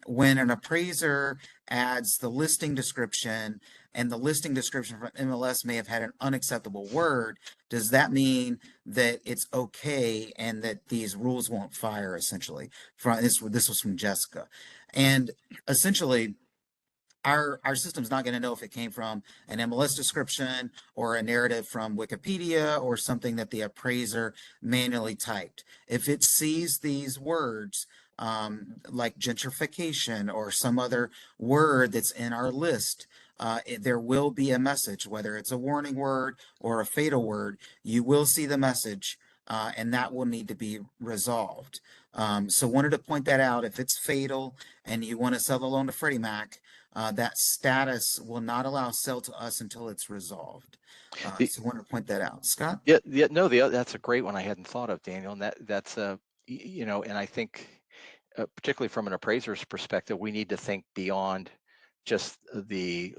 when an appraiser adds the listing description, and the listing description from MLS may have had an unacceptable word, does that mean that it's okay and that these rules won't fire, essentially? This was from Jessica. And essentially, our system's not going to know if it came from an MLS description or a narrative from Wikipedia or something that the appraiser manually typed. If it sees these words, like gentrification or some other word that's in our list, there will be a message, whether it's a warning word or a fatal word. You will see the message, and that will need to be resolved. So wanted to point that out. If it's fatal and you want to sell the loan to Freddie Mac, that status will not allow sell to us until it's resolved. So I wanted to point that out. Scott? Yeah, no, that's a great one I hadn't thought of, Daniel. And that's and I think particularly from an appraiser's perspective, we need to think beyond just the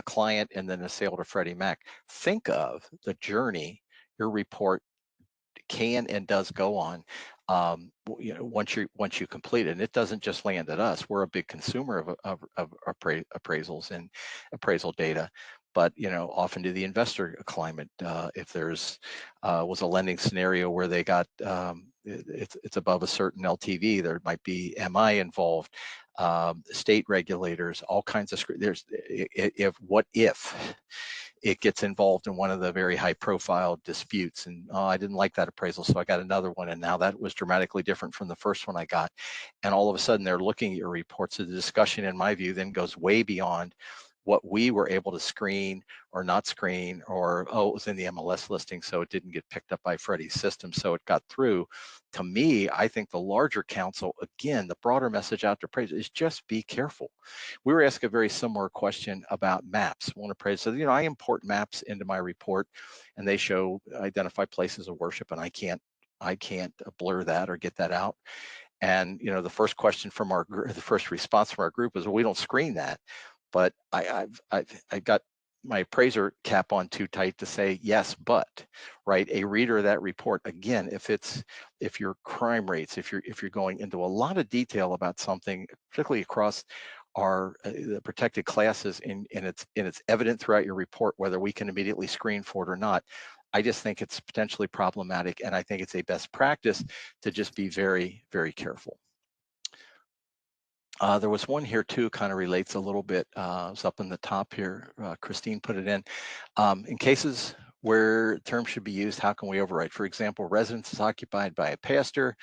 client and then the sale to Freddie Mac. Think of the journey your report can and does go on, once you complete it. And it doesn't just land at us. We're a big consumer of appraisals and appraisal data, but often to the investor climate. If there's was a lending scenario where they got it's above a certain LTV, there might be MI involved, state regulators, all kinds of what if it gets involved in one of the very high profile disputes, and I didn't like that appraisal, so I got another one, and now that was dramatically different from the first one I got, and all of a sudden they're looking at your reports. So the discussion, in my view, then goes way beyond what we were able to screen or not screen, or it was in the MLS listing, so it didn't get picked up by Freddie's system, so it got through. To me, I think the larger counsel, again, the broader message out to appraisers is just be careful. We were asked a very similar question about maps. One appraiser said, I import maps into my report, and they identify places of worship, and I can't blur that or get that out. And the first question from the first response from our group was, well, we don't screen that. But I got my appraiser cap on too tight to say yes, but right, a reader of that report, again, if your crime rates, if you're going into a lot of detail about something, particularly across our the protected classes, and it's evident throughout your report whether we can immediately screen for it or not. I just think it's potentially problematic, and I think it's a best practice to just be very, very careful. There was one here too, kind of relates a little bit. It's up in the top here. Christine put it in. In cases where terms should be used, how can we override? For example, residence is occupied by a pastor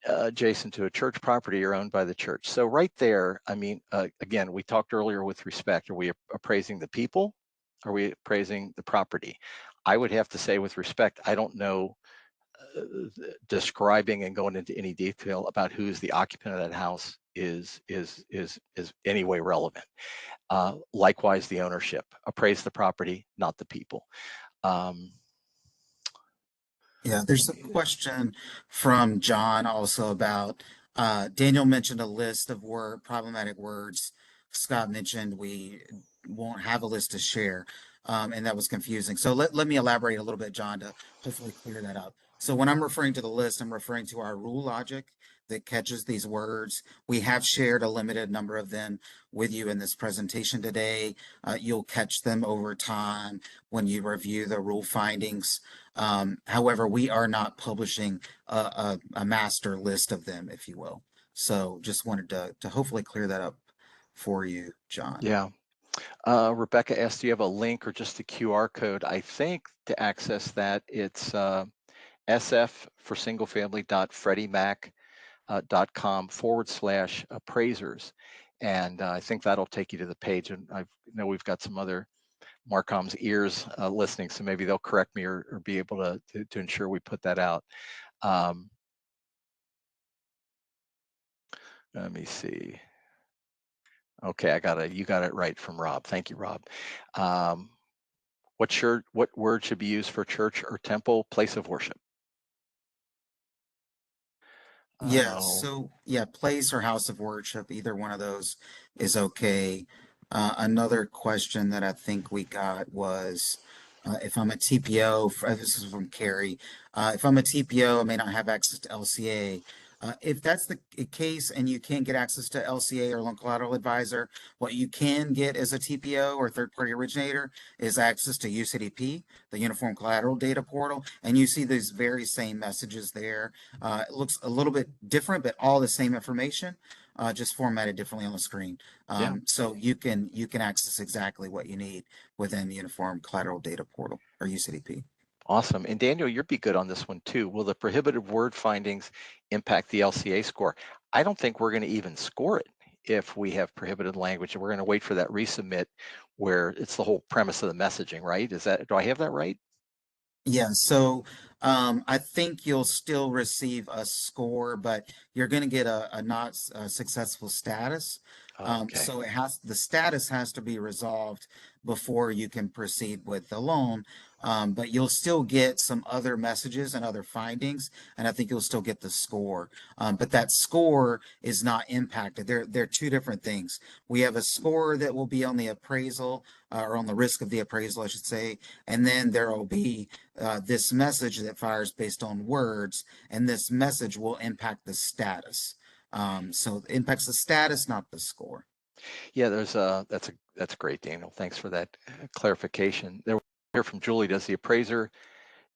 adjacent to a church property or owned by the church. So right there, I mean, again, we talked earlier with respect, are we appraising the people Are we appraising the property? I would have to say, with respect, I don't know describing and going into any detail about who's the occupant of that house is any way relevant. Likewise, the ownership. Appraise the property, not the people. Yeah, there's a question from John also about Daniel mentioned a list of problematic words. Scott mentioned we won't have a list to share, and that was confusing. So let me elaborate a little bit, John, to hopefully clear that up. So when I'm referring to the list, I'm referring to our rule logic that catches these words. We have shared a limited number of them with you in this presentation today. You'll catch them over time when you review the rule findings. However, we are not publishing a master list of them, if you will. So just wanted to hopefully clear that up for you, John. Yeah. Rebecca asked, do you have a link or just a QR code? I think to access that, it's SF for singlefamily.freddiemac.com/appraisers. And I think that'll take you to the page. And I know we've got some other Marcom's ears listening, so maybe they'll correct me or be able to ensure we put that out. Let me see. Okay, you got it right from Rob. Thank you, Rob. What word should be used for church or temple, place of worship? Yeah, Oh, so yeah, place or house of worship, either one of those is okay. Another question that I think we got was if I'm a TPO, this is from Carrie, if I'm a TPO, I may not have access to LCA. If that's the case and you can't get access to LCA or Loan Collateral Advisor, what you can get as a TPO or third party originator is access to UCDP, the Uniform Collateral Data Portal, and you see these very same messages there. It looks a little bit different, but all the same information, just formatted differently on the screen. yeah, So you can access exactly what you need within the Uniform Collateral Data Portal or UCDP. awesome. And Daniel, you'll be good on this one too. Will the prohibited word findings impact the LCA score? I don't think we're going to even score it if we have prohibited language, and we're going to wait for that resubmit where it's the whole premise of the messaging, right? Do I have that right? Yeah, so I think you'll still receive a score, but you're going to get a not successful status. Okay. So the status has to be resolved before you can proceed with the loan. But you'll still get some other messages and other findings, and I think you'll still get the score. But that score is not impacted. They're two different things. We have a score that will be on the appraisal, or on the risk of the appraisal, I should say, and then there will be this message that fires based on words, and this message will impact the status. So it impacts the status, not the score. Yeah, that's great, Daniel. Thanks for that clarification. There, here from Julie, does the appraiser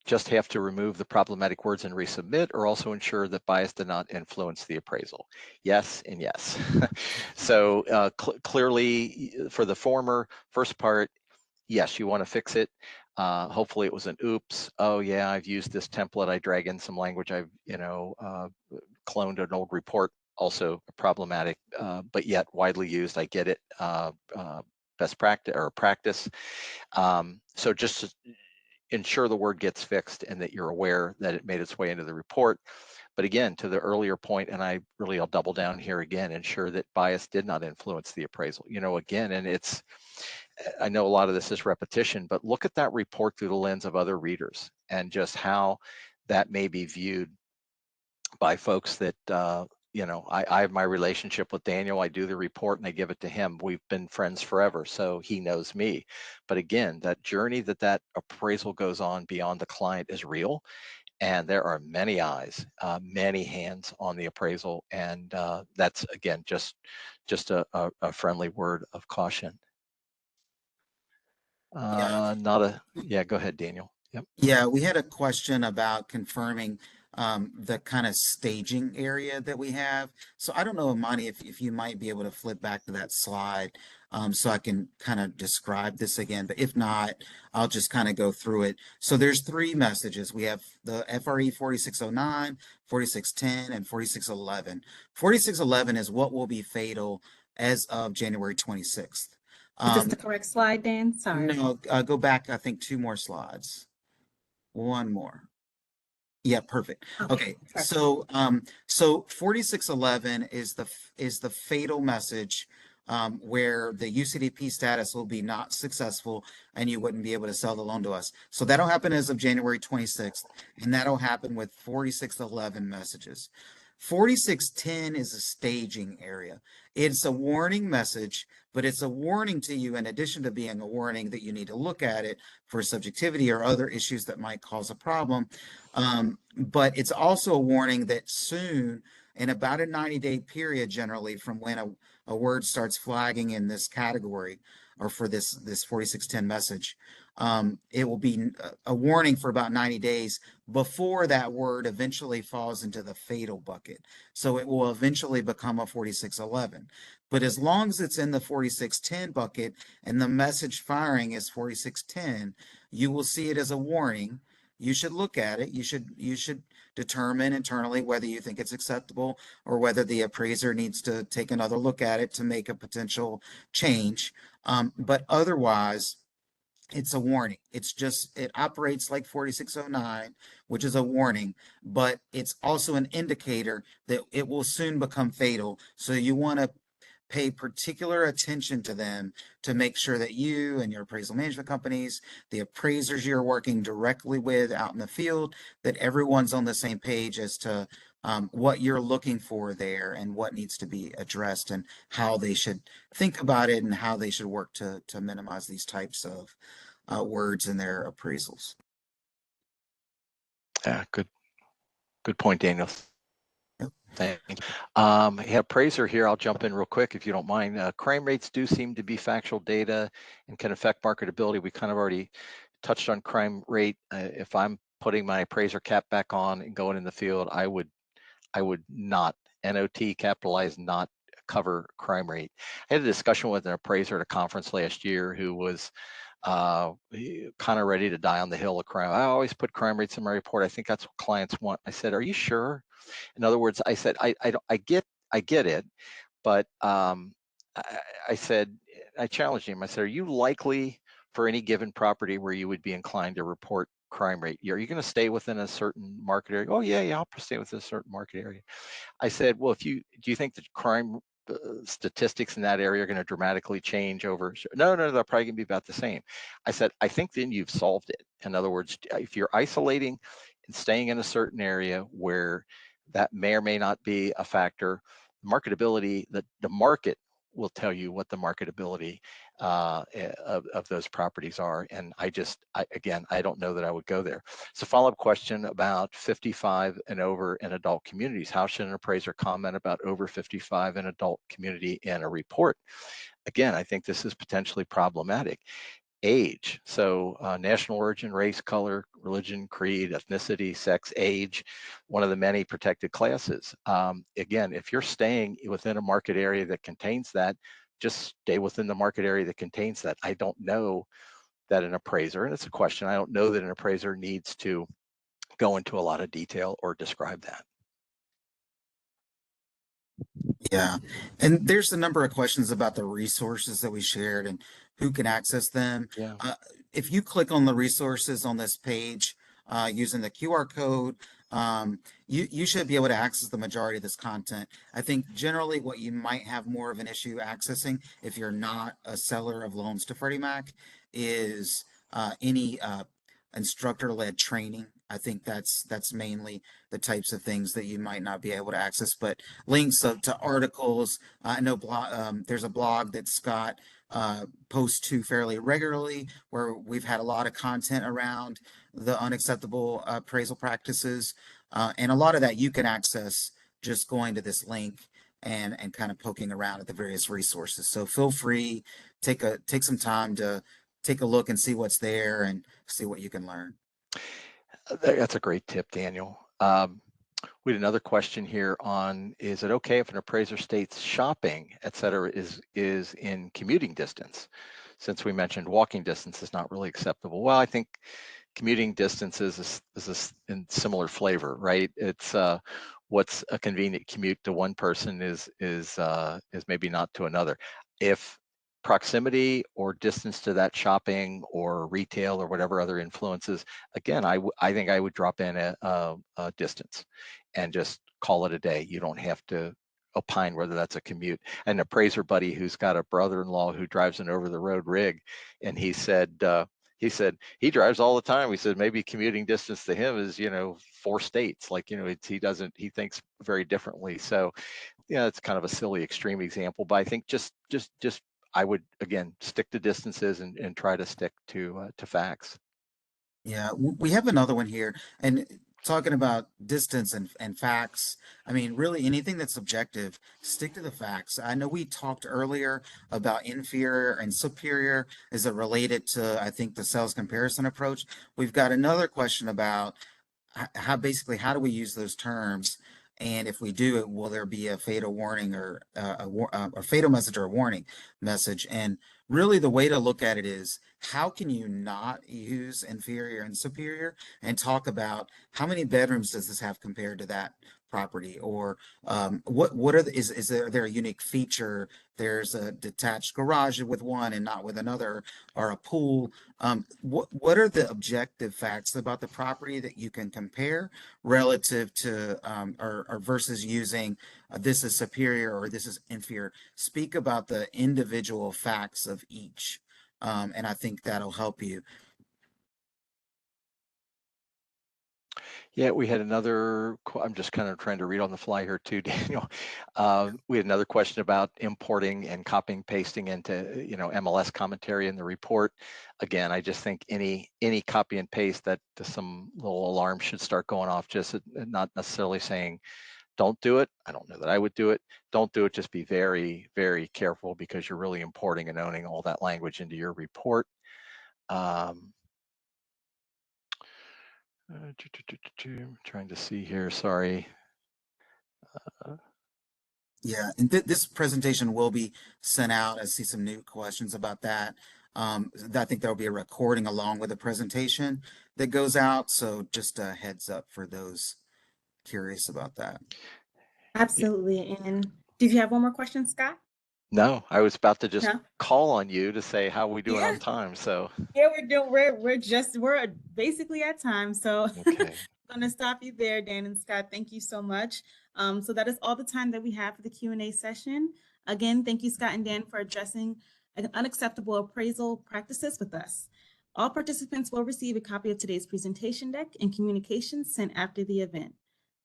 just have to remove the problematic words and resubmit, or also ensure that bias did not influence the appraisal? Yes and yes. So clearly, for the first part, yes, you want to fix it. Hopefully, it was an oops. Oh yeah, I've used this template. I drag in some language. I've cloned an old report. Also problematic, but yet widely used. I get it. Best practice or practice. So just to ensure the word gets fixed and that you're aware that it made its way into the report. But again, to the earlier point, and I'll double down here again, ensure that bias did not influence the appraisal. Again, and I know a lot of this is repetition, but look at that report through the lens of other readers and just how that may be viewed by folks that, I have my relationship with Daniel. I do the report and I give it to him. We've been friends forever, so he knows me. But again, that journey that appraisal goes on beyond the client is real. And there are many eyes, many hands on the appraisal. And that's, again, just a friendly word of caution. Yeah, Yeah, go ahead, Daniel. Yep. yeah, we had a question about confirming the kind of staging area that we have. So I don't know, Amani, if you might be able to flip back to that slide so I can kind of describe this again. But if not, I'll just kind of go through it. So there's three messages. We have the FRE 4609, 4610, and 4611. 4611 is what will be fatal as of January 26th. Is this Um, the correct slide, Dan? Sorry. no, go back, I think 2 more slides. One more. Yeah, perfect. Okay, Perfect. so 4611 is the fatal message where the UCDP status will be not successful and you wouldn't be able to sell the loan to us. So that'll happen as of January 26th, and that'll happen with 4611 messages. 4610 is a staging area. It's a warning message, but it's a warning to you in addition to being a warning that you need to look at it for subjectivity or other issues that might cause a problem. But it's also a warning that soon, in about a 90-day period, generally from when a word starts flagging in this category or for this 4610 message, it will be a warning for about 90 days before that word eventually falls into the fatal bucket. So it will eventually become a 4611. But as long as it's in the 4610 bucket and the message firing is 4610, you will see it as a warning. You should look at it. You should determine internally whether you think it's acceptable or whether the appraiser needs to take another look at it to make a potential change. But otherwise, it's a warning. It operates like 4609, which is a warning, but it's also an indicator that it will soon become fatal. So you want to pay particular attention to them to make sure that you and your appraisal management companies, the appraisers you're working directly with out in the field, that everyone's on the same page as to what you're looking for there and what needs to be addressed and how they should think about it and how they should work to minimize these types of words in their appraisals. Yeah, good point, Daniel. Yep. Thank you. Yeah, appraiser here. I'll jump in real quick if you don't mind. Crime rates do seem to be factual data and can affect marketability. We kind of already touched on crime rate. If I'm putting my appraiser cap back on and going in the field, I would not, NOT capitalize, not cover crime rate. I had a discussion with an appraiser at a conference last year who was kind of ready to die on the hill of crime. I always put crime rates in my report. I think that's what clients want. I said, are you sure? In other words, I said, I get it, but I said, I challenged him. I said, are you likely for any given property where you would be inclined to report crime rate? Are you going to stay within a certain market area? Oh yeah, I'll stay within a certain market area. I said, well, do you think that crime statistics in that area are going to dramatically change over? No, they're probably going to be about the same. I said, I think then you've solved it. In other words, if you're isolating and staying in a certain area where that may or may not be a factor, marketability, the market will tell you what the marketability of those properties are. And again, I don't know that I would go there. So follow-up question about 55 and over in adult communities. How should an appraiser comment about over 55 in adult community in a report? Again, I think this is potentially problematic. Age, so national origin, race, color, religion, creed, ethnicity, sex, age, one of the many protected classes. Again, if you're staying within a market area that contains that, just stay within the market area that contains that. I don't know that an appraiser, and it's a question, I don't know that an appraiser needs to go into a lot of detail or describe that. Yeah, and there's a number of questions about the resources that we shared and who can access them. Yeah. If you click on the resources on this page using the QR code, you should be able to access the majority of this content. I think generally what you might have more of an issue accessing if you're not a seller of loans to Freddie Mac is any instructor-led training. I think that's mainly the types of things that you might not be able to access, but links to articles. I know there's a blog that Scott posts to fairly regularly where we've had a lot of content around the unacceptable appraisal practices. And a lot of that you can access just going to this link and kind of poking around at the various resources. So feel free, take some time to take a look and see what's there and see what you can learn. That's a great tip, Daniel. We had another question here on, is it okay if an appraiser states shopping, et cetera, is in commuting distance? Since we mentioned walking distance is not really acceptable. Well, I think commuting distance is in similar flavor, right? It's what's a convenient commute to one person is maybe not to another. If proximity or distance to that shopping or retail or whatever other influences, again, I think I would drop in a distance and just call it a day. You don't have to opine whether that's a commute. An appraiser buddy who's got a brother-in-law who drives an over-the-road rig, and he said he drives all the time. He said maybe commuting distance to him is 4 states. Like he thinks very differently. So yeah, it's kind of a silly extreme example, but I think just I would again stick to distances and try to stick to facts. Yeah, we have another one here, and talking about distance and facts. I mean, really anything that's subjective, stick to the facts. I know we talked earlier about inferior and superior. Is it related to, I think, the sales comparison approach? We've got another question about how do we use those terms? And if we do it, will there be a fatal warning or a fatal message or a warning message? And really the way to look at it is, how can you not use inferior and superior and talk about how many bedrooms does this have compared to that property? Or what are is there a unique feature? There's a detached garage with one and not with another, or a pool. What are the objective facts about the property that you can compare relative to or versus using this is superior or this is inferior? Speak about the individual facts of each, and I think that'll help you. Yeah, we had another, I'm just kind of trying to read on the fly here too, Daniel. We had another question about importing and copying, pasting into, MLS commentary in the report. Again, I just think any copy and paste, that some little alarm should start going off, just not necessarily saying, don't do it. I don't know that I would do it. Don't do it. Just be very, very careful, because you're really importing and owning all that language into your report. Trying to see here, sorry. Yeah, and this presentation will be sent out. I see some new questions about that. I think there'll be a recording along with the presentation that goes out. So just a heads up for those curious about that. Absolutely. And did you have one more question, Scott? No, I was about to just No? call on you to say how we doing Yeah. on time. So Yeah, we're basically at time. So okay. I'm gonna stop you there, Dan and Scott. Thank you so much. So that is all the time that we have for the Q&A session. Again, thank you, Scott and Dan, for addressing unacceptable appraisal practices with us. All participants will receive a copy of today's presentation deck and communications sent after the event.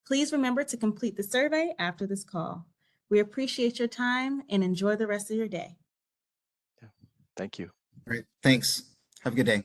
Please remember to complete the survey after this call. We appreciate your time and enjoy the rest of your day. Yeah. Thank you. Great. Thanks. Have a good day.